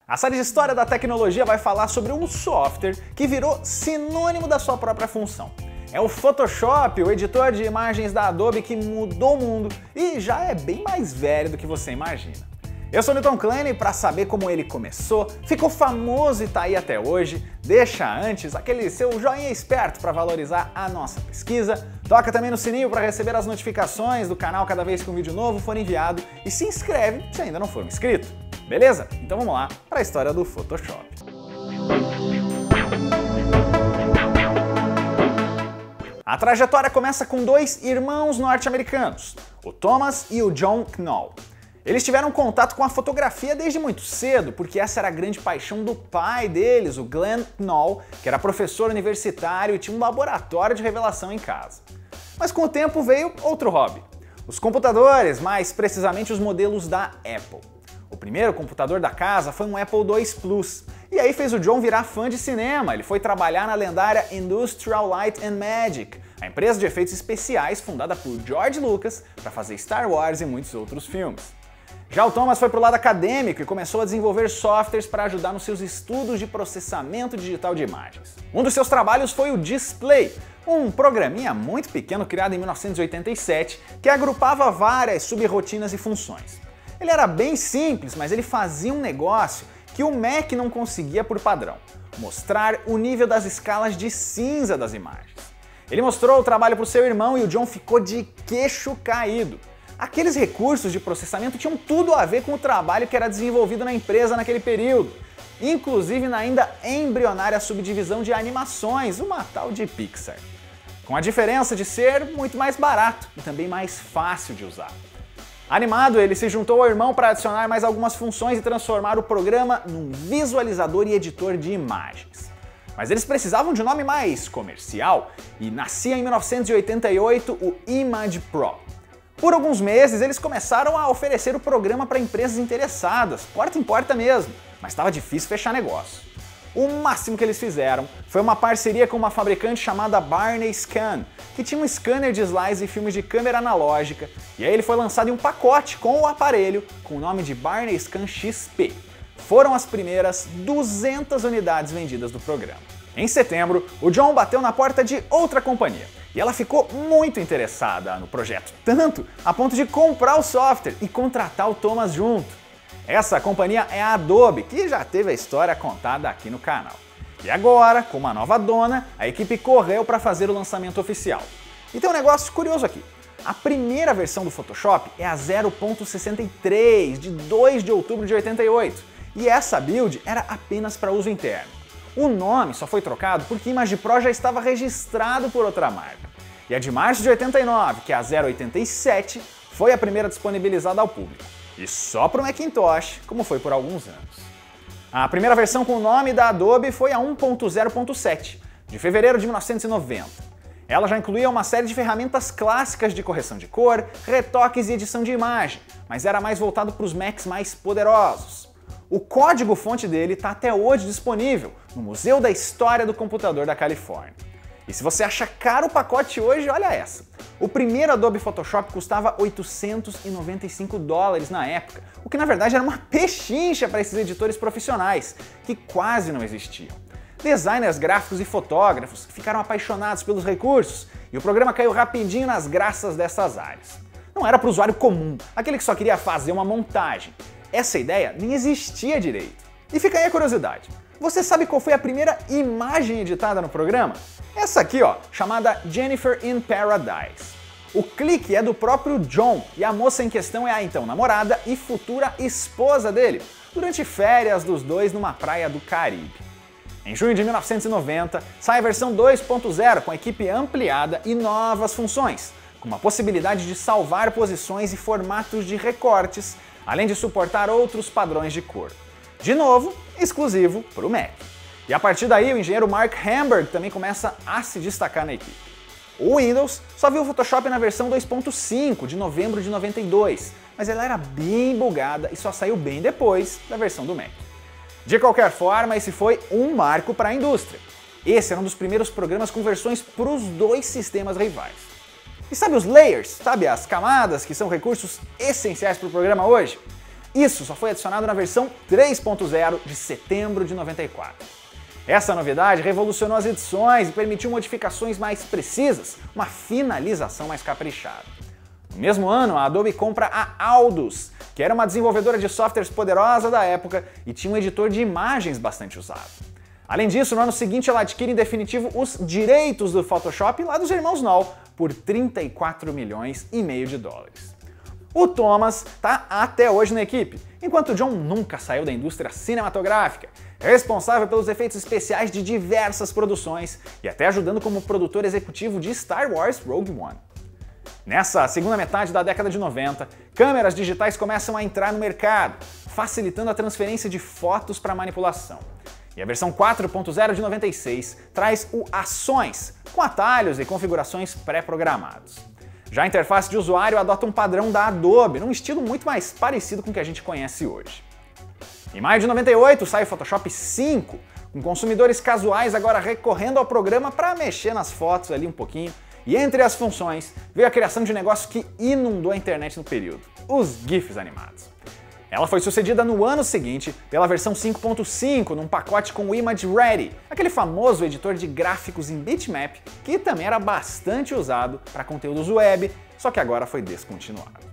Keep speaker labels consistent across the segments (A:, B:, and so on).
A: A série de História da Tecnologia vai falar sobre um software que virou sinônimo da sua própria função. É o Photoshop, o editor de imagens da Adobe que mudou o mundo e já é bem mais velho do que você imagina. Eu sou Newton Clene e para saber como ele começou, ficou famoso e tá aí até hoje, deixa antes aquele seu joinha esperto para valorizar a nossa pesquisa, toca também no sininho para receber as notificações do canal cada vez que um vídeo novo for enviado e se inscreve se ainda não for um inscrito. Beleza? Então vamos lá para a história do Photoshop. A trajetória começa com dois irmãos norte-americanos, o Thomas e o John Knoll. Eles tiveram contato com a fotografia desde muito cedo, porque essa era a grande paixão do pai deles, o Glenn Knoll, que era professor universitário e tinha um laboratório de revelação em casa. Mas com o tempo veio outro hobby, os computadores, mais precisamente os modelos da Apple. O primeiro computador da casa foi um Apple II Plus, e aí fez o John virar fã de cinema. Ele foi trabalhar na lendária Industrial Light and Magic, a empresa de efeitos especiais fundada por George Lucas para fazer Star Wars e muitos outros filmes. Já o Thomas foi para o lado acadêmico e começou a desenvolver softwares para ajudar nos seus estudos de processamento digital de imagens. Um dos seus trabalhos foi o Display, um programinha muito pequeno criado em 1987 que agrupava várias subrotinas e funções. Ele era bem simples, mas ele fazia um negócio que o Mac não conseguia por padrão: mostrar o nível das escalas de cinza das imagens. Ele mostrou o trabalho para o seu irmão e o John ficou de queixo caído. Aqueles recursos de processamento tinham tudo a ver com o trabalho que era desenvolvido na empresa naquele período, inclusive na ainda embrionária subdivisão de animações, uma tal de Pixar. Com a diferença de ser muito mais barato e também mais fácil de usar. Animado, ele se juntou ao irmão para adicionar mais algumas funções e transformar o programa num visualizador e editor de imagens. Mas eles precisavam de um nome mais comercial e nascia em 1988 o Image Pro. Por alguns meses, eles começaram a oferecer o programa para empresas interessadas, porta em porta mesmo, mas estava difícil fechar negócio. O máximo que eles fizeram foi uma parceria com uma fabricante chamada Barney Scan, que tinha um scanner de slides e filmes de câmera analógica, e aí ele foi lançado em um pacote com o aparelho com o nome de Barney Scan XP. Foram as primeiras 200 unidades vendidas do programa. Em setembro, o John bateu na porta de outra companhia, e ela ficou muito interessada no projeto, tanto a ponto de comprar o software e contratar o Thomas junto. Essa companhia é a Adobe, que já teve a história contada aqui no canal. E agora, com uma nova dona, a equipe correu para fazer o lançamento oficial. E tem um negócio curioso aqui. A primeira versão do Photoshop é a 0.63, de 2 de outubro de 88, e essa build era apenas para uso interno. O nome só foi trocado porque Image Pro já estava registrado por outra marca. E a de março de 89, que é a 0.87, foi a primeira disponibilizada ao público. E só para o Macintosh, como foi por alguns anos. A primeira versão com o nome da Adobe foi a 1.0.7, de fevereiro de 1990. Ela já incluía uma série de ferramentas clássicas de correção de cor, retoques e edição de imagem, mas era mais voltado para os Macs mais poderosos. O código-fonte dele está até hoje disponível no Museu da História do Computador da Califórnia. E se você acha caro o pacote hoje, olha essa. O primeiro Adobe Photoshop custava $895 na época, o que na verdade era uma pechincha para esses editores profissionais, que quase não existiam. Designers gráficos e fotógrafos ficaram apaixonados pelos recursos e o programa caiu rapidinho nas graças dessas áreas. Não era para o usuário comum, aquele que só queria fazer uma montagem. Essa ideia nem existia direito. E fica aí a curiosidade. Você sabe qual foi a primeira imagem editada no programa? Essa aqui, ó, chamada Jennifer in Paradise. O clique é do próprio John e a moça em questão é a então namorada e futura esposa dele, durante férias dos dois numa praia do Caribe. Em junho de 1990, sai a versão 2.0 com a equipe ampliada e novas funções, com uma possibilidade de salvar posições e formatos de recortes, além de suportar outros padrões de cor. De novo, exclusivo para o Mac. E a partir daí, o engenheiro Mark Hamburg também começa a se destacar na equipe. O Windows só viu o Photoshop na versão 2.5 de novembro de 92, mas ela era bem bugada e só saiu bem depois da versão do Mac. De qualquer forma, esse foi um marco para a indústria. Esse era um dos primeiros programas com versões para os dois sistemas rivais. E sabe os layers? Sabe as camadas que são recursos essenciais para o programa hoje? Isso só foi adicionado na versão 3.0 de setembro de 94. Essa novidade revolucionou as edições e permitiu modificações mais precisas, uma finalização mais caprichada. No mesmo ano, a Adobe compra a Aldus, que era uma desenvolvedora de softwares poderosa da época e tinha um editor de imagens bastante usado. Além disso, no ano seguinte ela adquire em definitivo os direitos do Photoshop lá dos irmãos Knoll por 34 milhões e meio de dólares. O Thomas está até hoje na equipe, enquanto o John nunca saiu da indústria cinematográfica, responsável pelos efeitos especiais de diversas produções e até ajudando como produtor executivo de Star Wars Rogue One. Nessa segunda metade da década de 90, câmeras digitais começam a entrar no mercado, facilitando a transferência de fotos para manipulação. E a versão 4.0 de 96 traz o Ações, com atalhos e configurações pré-programados. Já a interface de usuário adota um padrão da Adobe, num estilo muito mais parecido com o que a gente conhece hoje. Em maio de 98 sai o Photoshop 5, com consumidores casuais agora recorrendo ao programa para mexer nas fotos ali um pouquinho, e entre as funções veio a criação de um negócio que inundou a internet no período, os GIFs animados. Ela foi sucedida no ano seguinte pela versão 5.5 num pacote com o Image Ready, aquele famoso editor de gráficos em bitmap que também era bastante usado para conteúdos web, só que agora foi descontinuado.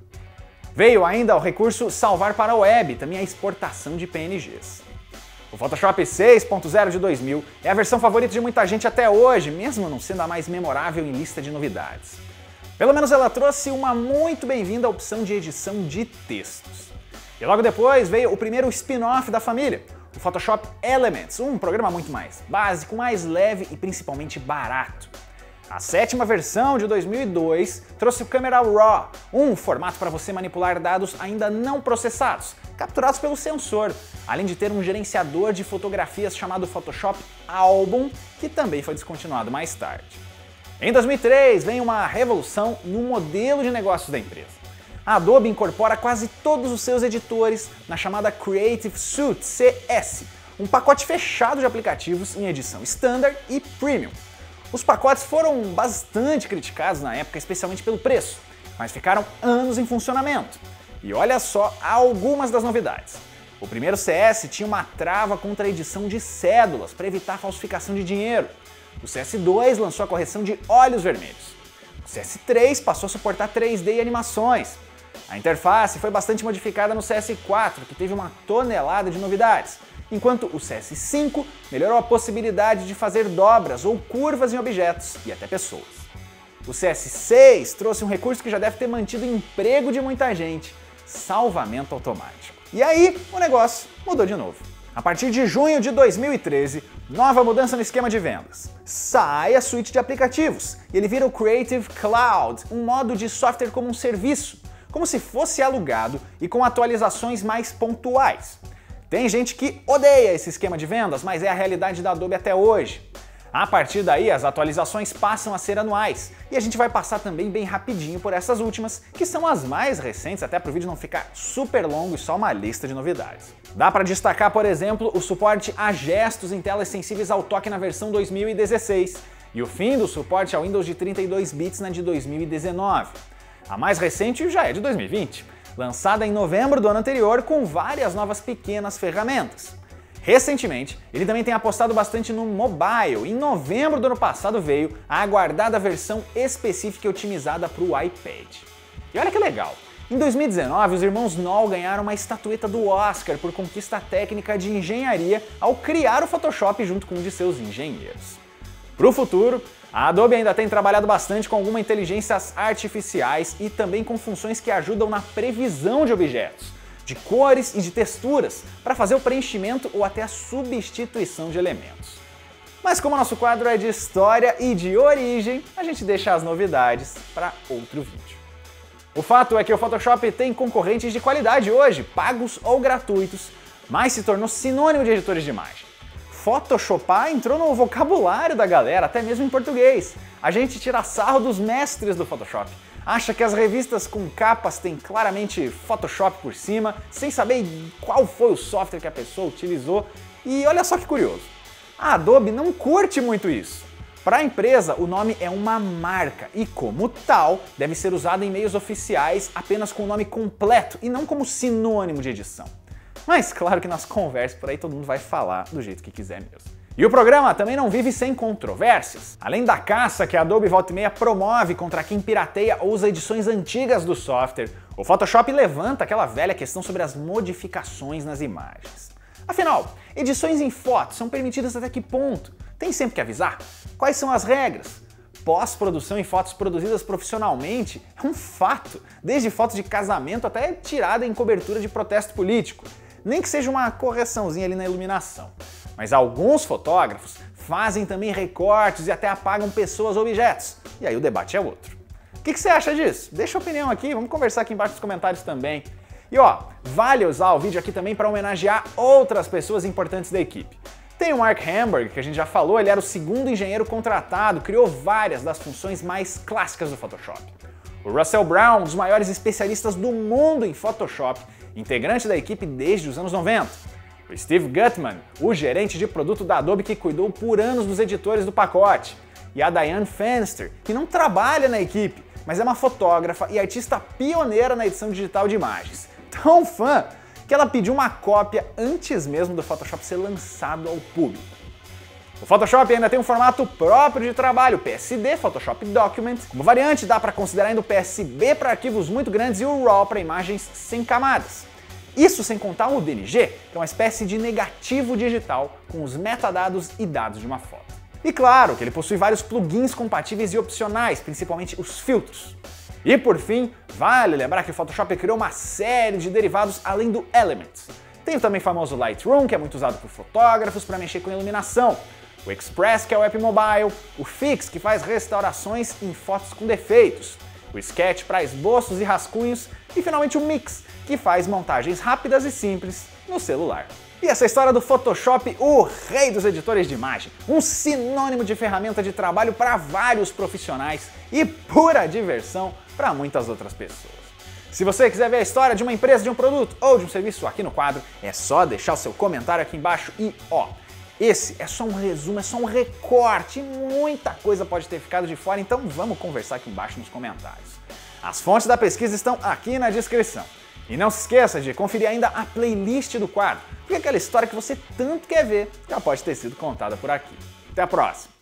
A: Veio ainda o recurso salvar para a web, também a exportação de PNGs. O Photoshop 6.0 de 2000 é a versão favorita de muita gente até hoje, mesmo não sendo a mais memorável em lista de novidades. Pelo menos ela trouxe uma muito bem-vinda opção de edição de textos. E logo depois veio o primeiro spin-off da família, o Photoshop Elements, um programa muito mais básico, mais leve e principalmente barato. A sétima versão, de 2002, trouxe o Camera Raw, um formato para você manipular dados ainda não processados, capturados pelo sensor, além de ter um gerenciador de fotografias chamado Photoshop Album, que também foi descontinuado mais tarde. Em 2003, vem uma revolução no modelo de negócios da empresa. A Adobe incorpora quase todos os seus editores na chamada Creative Suite CS, um pacote fechado de aplicativos em edição Standard e Premium. Os pacotes foram bastante criticados na época, especialmente pelo preço, mas ficaram anos em funcionamento. E olha só algumas das novidades. O primeiro CS tinha uma trava contra a edição de cédulas para evitar falsificação de dinheiro. O CS2 lançou a correção de olhos vermelhos. O CS3 passou a suportar 3D e animações. A interface foi bastante modificada no CS4, que teve uma tonelada de novidades, enquanto o CS5 melhorou a possibilidade de fazer dobras ou curvas em objetos e até pessoas. O CS6 trouxe um recurso que já deve ter mantido o emprego de muita gente: salvamento automático. E aí o negócio mudou de novo. A partir de junho de 2013, nova mudança no esquema de vendas. Sai a suíte de aplicativos e ele vira o Creative Cloud, um modo de software como um serviço, como se fosse alugado e com atualizações mais pontuais. Tem gente que odeia esse esquema de vendas, mas é a realidade da Adobe até hoje. A partir daí, as atualizações passam a ser anuais, e a gente vai passar também bem rapidinho por essas últimas, que são as mais recentes, até para o vídeo não ficar super longo e só uma lista de novidades. Dá para destacar, por exemplo, o suporte a gestos em telas sensíveis ao toque na versão 2016, e o fim do suporte ao Windows de 32 bits na de 2019. A mais recente já é de 2020, lançada em novembro do ano anterior com várias novas pequenas ferramentas. Recentemente, ele também tem apostado bastante no mobile. Em novembro do ano passado veio a aguardada versão específica e otimizada para o iPad. E olha que legal! Em 2019, os irmãos Knoll ganharam uma estatueta do Oscar por conquista técnica de engenharia ao criar o Photoshop junto com um de seus engenheiros. Para o futuro, a Adobe ainda tem trabalhado bastante com algumas inteligências artificiais e também com funções que ajudam na previsão de objetos, de cores e de texturas, para fazer o preenchimento ou até a substituição de elementos. Mas como o nosso quadro é de história e de origem, a gente deixa as novidades para outro vídeo. O fato é que o Photoshop tem concorrentes de qualidade hoje, pagos ou gratuitos, mas se tornou sinônimo de editores de imagem. Photoshopar entrou no vocabulário da galera, até mesmo em português. A gente tira sarro dos mestres do Photoshop. Acha que as revistas com capas têm claramente Photoshop por cima, sem saber qual foi o software que a pessoa utilizou. E olha só que curioso, a Adobe não curte muito isso. Para a empresa, o nome é uma marca e, como tal, deve ser usado em meios oficiais apenas com o nome completo e não como sinônimo de edição. Mas claro que nas conversas por aí todo mundo vai falar do jeito que quiser mesmo. E o programa também não vive sem controvérsias. Além da caça que a Adobe volta e meia promove contra quem pirateia ou usa edições antigas do software, o Photoshop levanta aquela velha questão sobre as modificações nas imagens. Afinal, edições em fotos são permitidas até que ponto? Tem sempre que avisar? Quais são as regras? Pós-produção em fotos produzidas profissionalmente é um fato, desde fotos de casamento até tirada em cobertura de protesto político. Nem que seja uma correçãozinha ali na iluminação. Mas alguns fotógrafos fazem também recortes e até apagam pessoas ou objetos. E aí o debate é outro. O que você acha disso? Deixa a opinião aqui, vamos conversar aqui embaixo nos comentários também. E ó, vale usar o vídeo aqui também para homenagear outras pessoas importantes da equipe. Tem o Mark Hamburg, que a gente já falou, ele era o segundo engenheiro contratado, criou várias das funções mais clássicas do Photoshop. O Russell Brown, um dos maiores especialistas do mundo em Photoshop, integrante da equipe desde os anos 90. O Steve Gutman, o gerente de produto da Adobe que cuidou por anos dos editores do pacote. E a Diane Fenster, que não trabalha na equipe, mas é uma fotógrafa e artista pioneira na edição digital de imagens. Tão fã que ela pediu uma cópia antes mesmo do Photoshop ser lançado ao público. O Photoshop ainda tem um formato próprio de trabalho, o PSD, Photoshop Document. Como variante, dá para considerar ainda o PSB para arquivos muito grandes e o RAW para imagens sem camadas. Isso sem contar o DNG, que é uma espécie de negativo digital com os metadados e dados de uma foto. E claro que ele possui vários plugins compatíveis e opcionais, principalmente os filtros. E por fim, vale lembrar que o Photoshop criou uma série de derivados além do Elements. Tem também o famoso Lightroom, que é muito usado por fotógrafos para mexer com iluminação, o Express, que é o app mobile, o Fix, que faz restaurações em fotos com defeitos, o Sketch para esboços e rascunhos e finalmente o Mix, que faz montagens rápidas e simples no celular. E essa história do Photoshop, o rei dos editores de imagem, um sinônimo de ferramenta de trabalho para vários profissionais e pura diversão para muitas outras pessoas. Se você quiser ver a história de uma empresa, de um produto ou de um serviço aqui no quadro, é só deixar o seu comentário aqui embaixo e ó, esse é só um resumo, é só um recorte, muita coisa pode ter ficado de fora, então vamos conversar aqui embaixo nos comentários. As fontes da pesquisa estão aqui na descrição. E não se esqueça de conferir ainda a playlist do quadro, porque aquela história que você tanto quer ver já pode ter sido contada por aqui. Até a próxima!